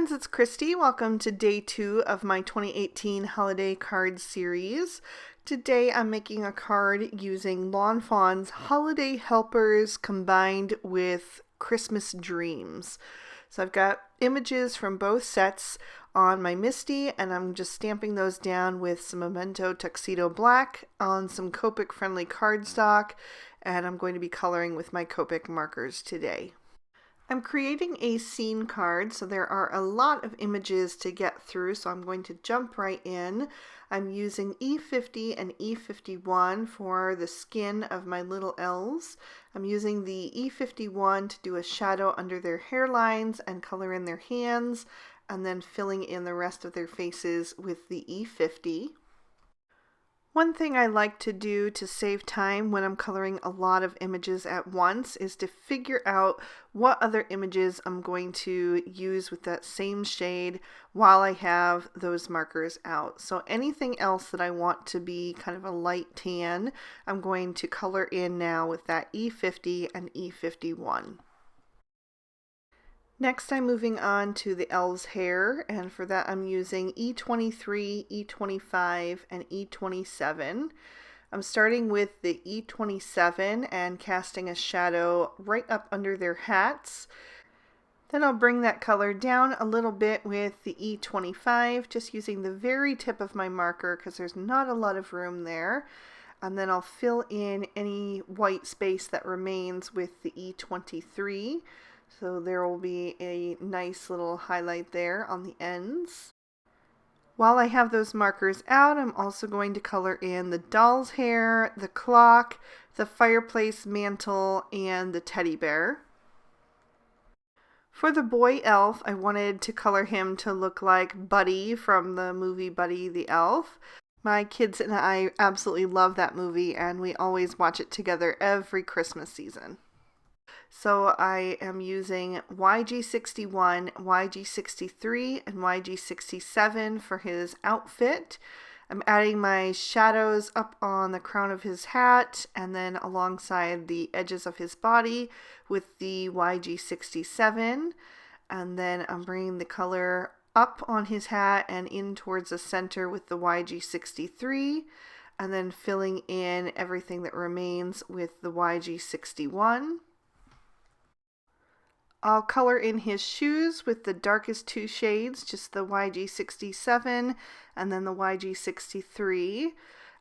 friends, it's Christy. Welcome to day 2 of my 2018 holiday card series. Today I'm making a card using Lawn Fawn's Holiday Helpers combined with Christmas Dreams. So I've got images from both sets on my Misty, and I'm just stamping those down with some Memento Tuxedo Black on some Copic friendly cardstock, and I'm going to be coloring with my Copic markers today. I'm creating a scene card, so there are a lot of images to get through, so I'm going to jump right in. I'm using E50 and E51 for the skin of my little elves. I'm using the E51 to do a shadow under their hairlines and color in their hands, and then filling in the rest of their faces with the E50. One thing I like to do to save time when I'm coloring a lot of images at once is to figure out what other images I'm going to use with that same shade while I have those markers out. So anything else that I want to be kind of a light tan, I'm going to color in now with that E50 and E51. Next, I'm moving on to the elves' hair, and for that I'm using E23, E25, and E27. I'm starting with the E27 and casting a shadow right up under their hats. Then I'll bring that color down a little bit with the E25, just using the very tip of my marker because there's not a lot of room there. And then I'll fill in any white space that remains with the E23. So there will be a nice little highlight there on the ends. While I have those markers out, I'm also going to color in the doll's hair, the clock, the fireplace mantle, and the teddy bear. For the boy elf, I wanted to color him to look like Buddy from the movie Buddy the Elf. My kids and I absolutely love that movie, and we always watch it together every Christmas season. So I am using YG61, YG63, and YG67 for his outfit. I'm adding my shadows up on the crown of his hat and then alongside the edges of his body with the YG67. And then I'm bringing the color up on his hat and in towards the center with the YG63. And then filling in everything that remains with the YG61. I'll color in his shoes with the darkest two shades, just the YG67 and then the YG63.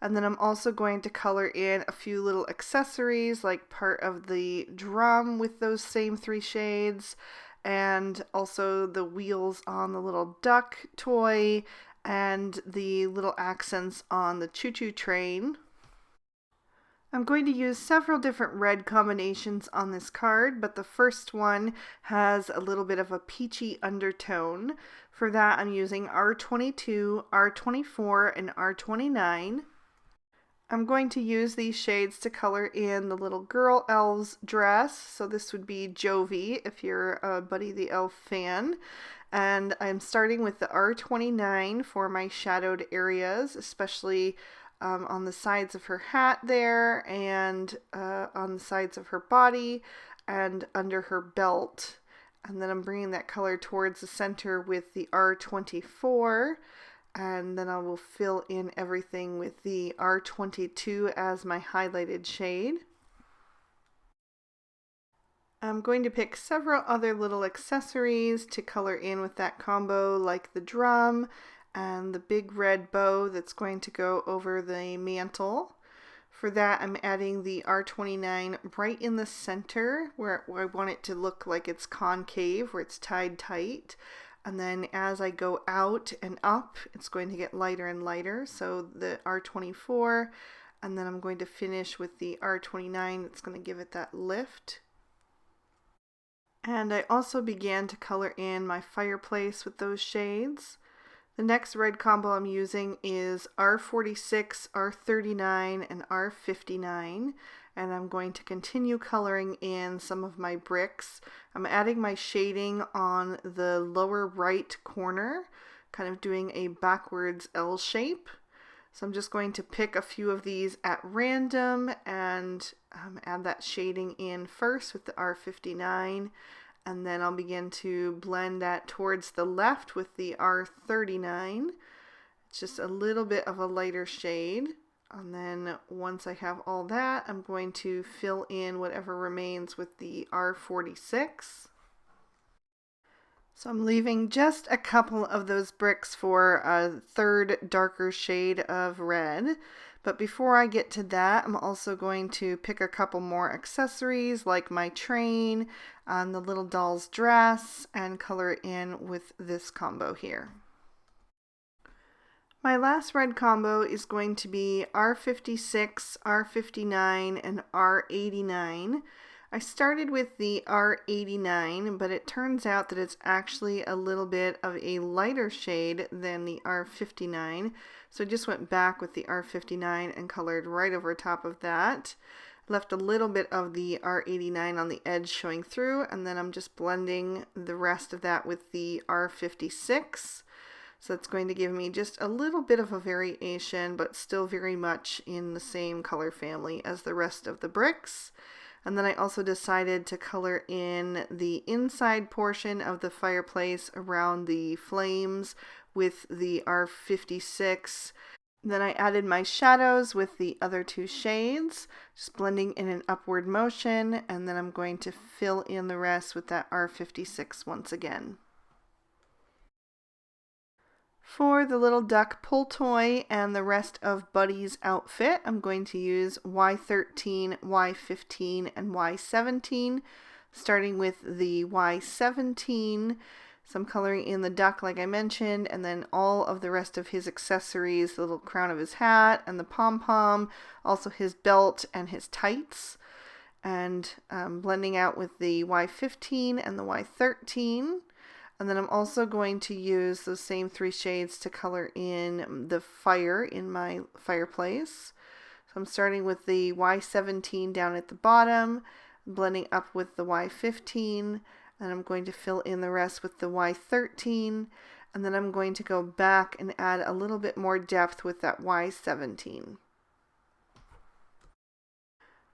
And then I'm also going to color in a few little accessories like part of the drum with those same 3 shades, and also the wheels on the little duck toy and the little accents on the choo-choo train. I'm going to use several different red combinations on this card, but the first one has a little bit of a peachy undertone. For that, I'm using R22, R24, and R29. I'm going to use these shades to color in the little girl elf's dress. So this would be Jovi if you're a Buddy the Elf fan. And I'm starting with the R29 for my shadowed areas, especially on the sides of her hat there, and on the sides of her body, and under her belt. And then I'm bringing that color towards the center with the R24, and then I will fill in everything with the R22 as my highlighted shade. I'm going to pick several other little accessories to color in with that combo, like the drum and the big red bow that's going to go over the mantle. For that, I'm adding the R29 right in the center where I want it to look like it's concave, where it's tied tight. And then as I go out and up, it's going to get lighter and lighter. So the R24, and then I'm going to finish with the R29 that's going to give it that lift. And I also began to color in my fireplace with those shades. The next red combo I'm using is R46, R39, and R59, and I'm going to continue coloring in some of my bricks. I'm adding my shading on the lower right corner, kind of doing a backwards L shape. So I'm just going to pick a few of these at random and add that shading in first with the R59, And then I'll begin to blend that towards the left with the R39. It's just a little bit of a lighter shade. And then once I have all that, I'm going to fill in whatever remains with the R46. So I'm leaving just a couple of those bricks for a third darker shade of red. But before I get to that, I'm also going to pick a couple more accessories like my train and the little doll's dress and color it in with this combo here. My last red combo is going to be R56, R59, and R89. I started with the R89, but it turns out that it's actually a little bit of a lighter shade than the R59. So I just went back with the R59 and colored right over top of that. Left a little bit of the R89 on the edge showing through, and then I'm just blending the rest of that with the R56. So it's going to give me just a little bit of a variation, but still very much in the same color family as the rest of the bricks. And then I also decided to color in the inside portion of the fireplace around the flames with the R56. Then I added my shadows with the other two shades, just blending in an upward motion, and then I'm going to fill in the rest with that R56 once again. For the little duck pull toy and the rest of Buddy's outfit, I'm going to use Y13, Y15, and Y17, starting with the Y17. So I'm coloring in the duck like I mentioned, and then all of the rest of his accessories, the little crown of his hat and the pom-pom, also his belt and his tights, and blending out with the Y15 and the Y13. And then I'm also going to use those same three shades to color in the fire in my fireplace. So I'm starting with the Y17 down at the bottom, blending up with the Y15, and I'm going to fill in the rest with the Y13, and then I'm going to go back and add a little bit more depth with that Y17.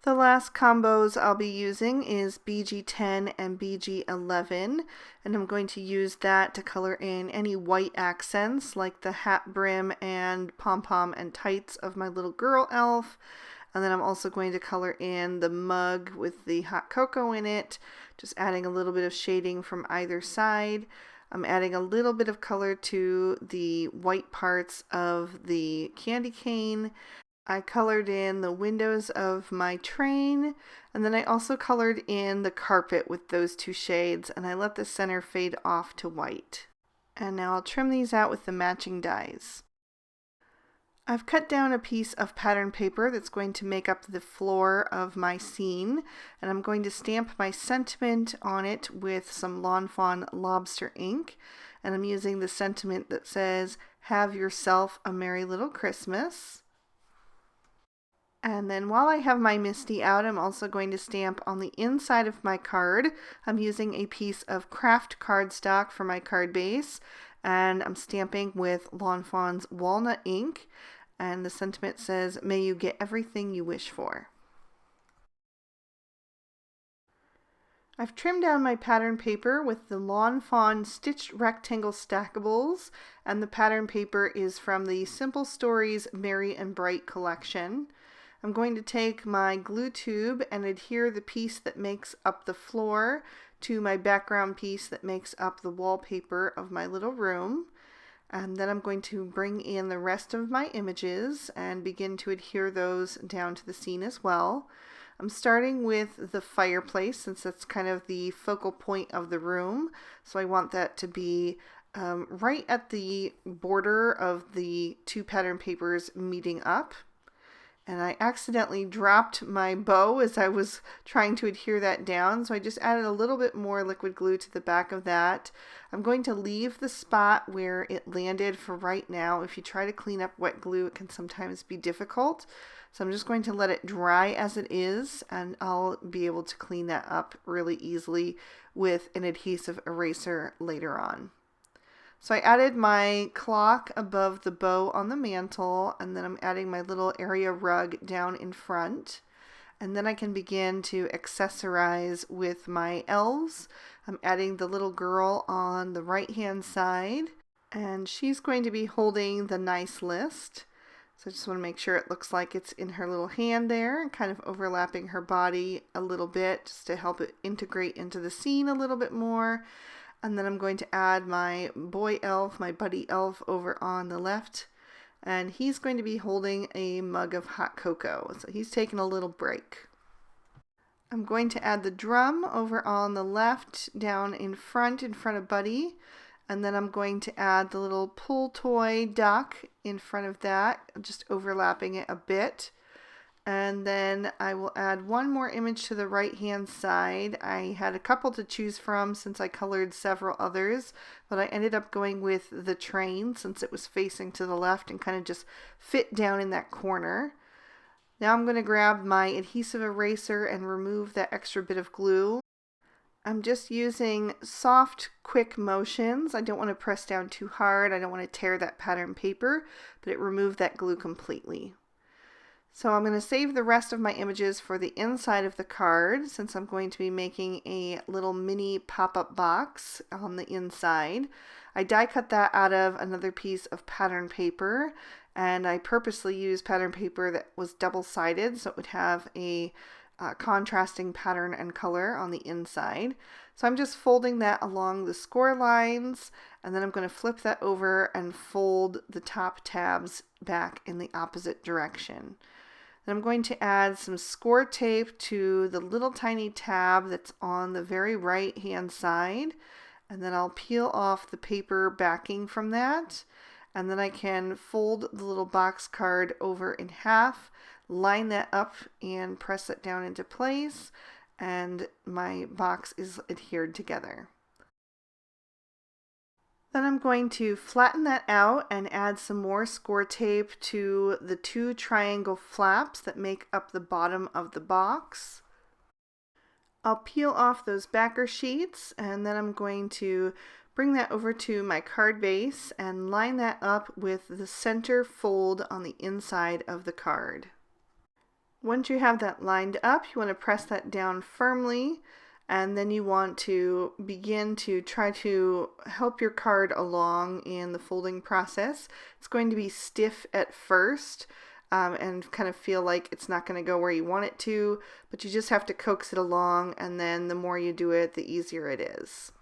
The last combos I'll be using is BG10 and BG11, and I'm going to use that to color in any white accents like the hat brim and pom-pom and tights of my little girl elf. And then I'm also going to color in the mug with the hot cocoa in it, just adding a little bit of shading from either side. I'm adding a little bit of color to the white parts of the candy cane. I colored in the windows of my train, and then I also colored in the carpet with those two shades, and I let the center fade off to white. And now I'll trim these out with the matching dies. I've cut down a piece of pattern paper that's going to make up the floor of my scene, and I'm going to stamp my sentiment on it with some Lawn Fawn lobster ink, and I'm using the sentiment that says, "Have yourself a merry little Christmas." And then while I have my Misty out, I'm also going to stamp on the inside of my card. I'm using a piece of craft cardstock for my card base, and I'm stamping with Lawn Fawn's walnut ink. And the sentiment says, "May you get everything you wish for." I've trimmed down my pattern paper with the Lawn Fawn stitched rectangle stackables, and the pattern paper is from the Simple Stories Merry and Bright collection. I'm going to take my glue tube and adhere the piece that makes up the floor to my background piece that makes up the wallpaper of my little room. And then I'm going to bring in the rest of my images and begin to adhere those down to the scene as well. I'm starting with the fireplace since that's kind of the focal point of the room. So I want that to be right at the border of the two pattern papers meeting up. And I accidentally dropped my bow as I was trying to adhere that down, so I just added a little bit more liquid glue to the back of that. I'm going to leave the spot where it landed for right now. If you try to clean up wet glue, it can sometimes be difficult. So I'm just going to let it dry as it is, and I'll be able to clean that up really easily with an adhesive eraser later on. So I added my clock above the bow on the mantle, and then I'm adding my little area rug down in front. and then I can begin to accessorize with my elves. I'm adding the little girl on the right hand side, and she's going to be holding the nice list. So I just want to make sure it looks like it's in her little hand there and kind of overlapping her body a little bit just to help it integrate into the scene a little bit more. And then I'm going to add my boy elf, my buddy elf, over on the left. And he's going to be holding a mug of hot cocoa. So he's taking a little break. I'm going to add the drum over on the left down in front of Buddy. And then I'm going to add the little pull toy duck in front of that, just overlapping it a bit. And then I will add one more image to the right hand side. I had a couple to choose from since I colored several others, but I ended up going with the train since it was facing to the left and kind of just fit down in that corner. Now I'm going to grab my adhesive eraser and remove that extra bit of glue. I'm just using soft, quick motions. I don't want to press down too hard. I don't want to tear that pattern paper, but it removed that glue completely. So I'm going to save the rest of my images for the inside of the card since I'm going to be making a little mini pop-up box on the inside. I die cut that out of another piece of pattern paper, and I purposely used pattern paper that was double-sided so it would have a contrasting pattern and color on the inside. So I'm just folding that along the score lines, and then I'm going to flip that over and fold the top tabs back in the opposite direction. Then I'm going to add some score tape to the little tiny tab that's on the very right hand side, and then I'll peel off the paper backing from that, and then I can fold the little box card over in half, line that up and press it down into place, and my box is adhered together. Then I'm going to flatten that out and add some more score tape to the two triangle flaps that make up the bottom of the box. I'll peel off those backer sheets, and then I'm going to bring that over to my card base and line that up with the center fold on the inside of the card. Once you have that lined up, you want to press that down firmly, and then you want to begin to try to help your card along in the folding process. It's going to be stiff at first and kind of feel like it's not going to go where you want it to, but you just have to coax it along, and then the more you do it, the easier it is.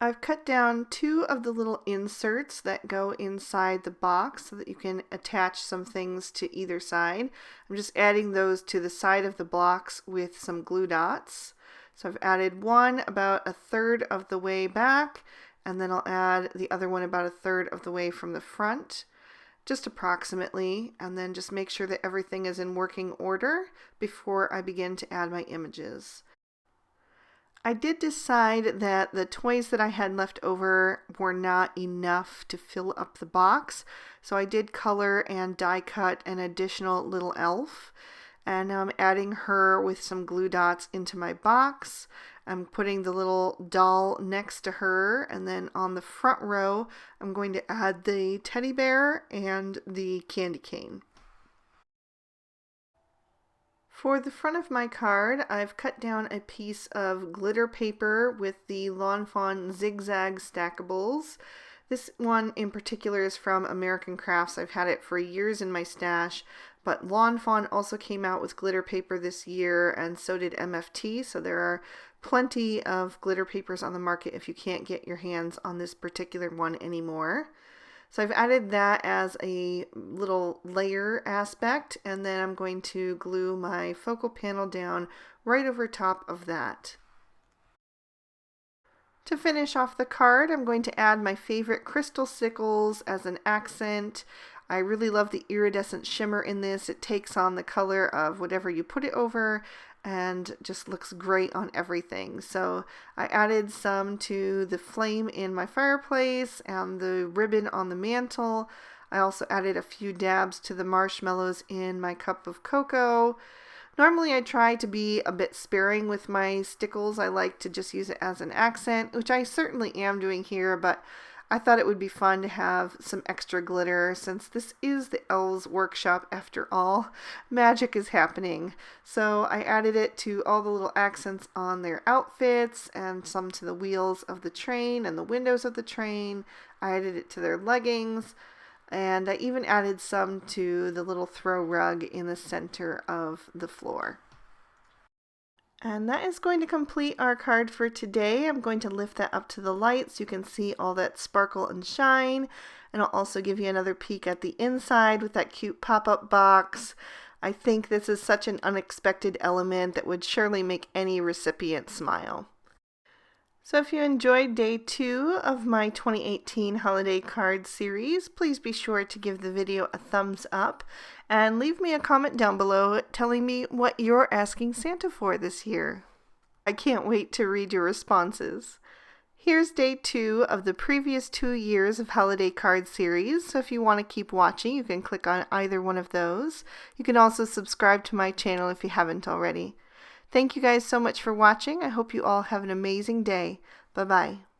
I've cut down two of the little inserts that go inside the box so that you can attach some things to either side. I'm just adding those to the side of the blocks with some glue dots. So I've added one about a third of the way back, and then I'll add the other one about a third of the way from the front, just approximately, and then just make sure that everything is in working order before I begin to add my images. I did decide that the toys that I had left over were not enough to fill up the box, so I did color and die cut an additional little elf, and now I'm adding her with some glue dots into my box. I'm putting the little doll next to her, and then on the front row I'm going to add the teddy bear and the candy cane. For the front of my card, I've cut down a piece of glitter paper with the Lawn Fawn zigzag stackables. This one in particular is from American Crafts. I've had it for years in my stash, but Lawn Fawn also came out with glitter paper this year, and so did MFT, so there are plenty of glitter papers on the market if you can't get your hands on this particular one anymore. So I've added that as a little layer aspect, and then I'm going to glue my focal panel down right over top of that. To finish off the card, I'm going to add my favorite crystal sickles as an accent. I really love the iridescent shimmer in this. It takes on the color of whatever you put it over and just looks great on everything. So I added some to the flame in my fireplace and the ribbon on the mantle. I also added a few dabs to the marshmallows in my cup of cocoa. Normally I try to be a bit sparing with my stickles. I like to just use it as an accent, which I certainly am doing here, but I thought it would be fun to have some extra glitter since this is the elves' workshop after all. Magic is happening. So I added it to all the little accents on their outfits and some to the wheels of the train and the windows of the train. I added it to their leggings, and I even added some to the little throw rug in the center of the floor. And that is going to complete our card for today. I'm going to lift that up to the light so you can see all that sparkle and shine. And I'll also give you another peek at the inside with that cute pop-up box. I think this is such an unexpected element that would surely make any recipient smile. So if you enjoyed day 2 of my 2018 holiday card series, please be sure to give the video a thumbs up and leave me a comment down below telling me what you're asking Santa for this year. I can't wait to read your responses. Here's day 2 of the previous 2 years of holiday card series, so if you want to keep watching, you can click on either one of those. You can also subscribe to my channel if you haven't already. Thank you guys so much for watching. I hope you all have an amazing day. Bye-bye.